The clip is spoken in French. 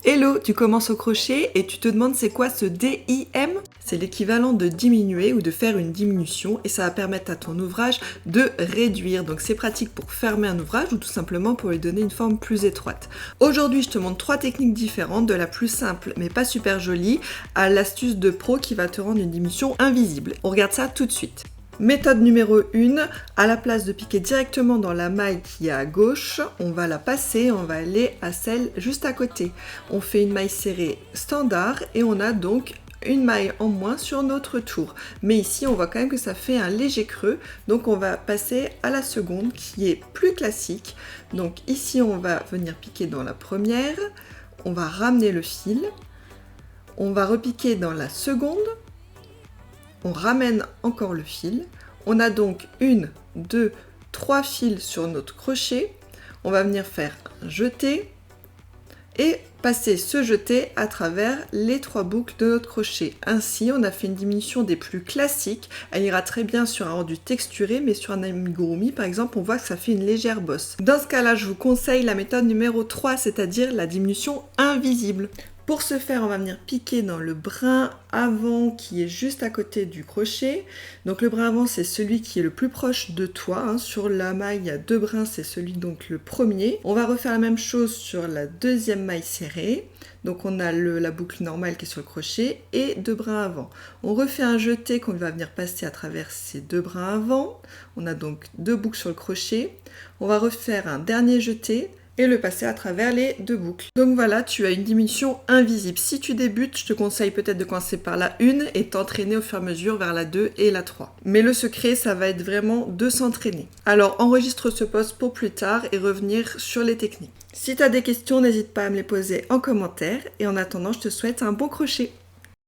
Hello, tu commences au crochet et tu te demandes c'est quoi ce DIM? C'est l'équivalent de diminuer ou de faire une diminution et ça va permettre à ton ouvrage de réduire. Donc c'est pratique pour fermer un ouvrage ou tout simplement pour lui donner une forme plus étroite. Aujourd'hui, je te montre 3 techniques différentes, de la plus simple mais pas super jolie à l'astuce de pro qui va te rendre une diminution invisible. On regarde ça tout de suite. Méthode numéro 1, à la place de piquer directement dans la maille qui est à gauche, on va la passer, on va aller à celle juste à côté. On fait une maille serrée standard et on a donc une maille en moins sur notre tour. Mais ici, on voit quand même que ça fait un léger creux, donc on va passer à la seconde qui est plus classique. Donc ici, on va venir piquer dans la première, on va ramener le fil, on va repiquer dans la seconde, on ramène encore le fil. On a donc 1, 2, 3 fils sur notre crochet. On va venir faire un jeté et passer ce jeté à travers les 3 boucles de notre crochet. Ainsi, on a fait une diminution des plus classiques. Elle ira très bien sur un rendu texturé, mais sur un amigurumi, par exemple, on voit que ça fait une légère bosse. Dans ce cas-là, je vous conseille la méthode numéro 3, c'est-à-dire la diminution invisible. Pour ce faire, on va venir piquer dans le brin avant qui est juste à côté du crochet. Donc le brin avant, c'est celui qui est le plus proche de toi. Sur la maille, il y a 2 brins, c'est celui donc le premier. On va refaire la même chose sur la deuxième maille serrée. Donc on a la boucle normale qui est sur le crochet et 2 brins avant. On refait un jeté qu'on va venir passer à travers ces 2 brins avant. On a donc 2 boucles sur le crochet. On va refaire un dernier jeté et le passer à travers les 2 boucles. Donc voilà, tu as une diminution invisible. Si tu débutes, je te conseille peut-être de commencer par la 1 et t'entraîner au fur et à mesure vers la 2 et la 3. Mais le secret, ça va être vraiment de s'entraîner. Alors enregistre ce post pour plus tard et revenir sur les techniques. Si tu as des questions, n'hésite pas à me les poser en commentaire et en attendant, je te souhaite un bon crochet.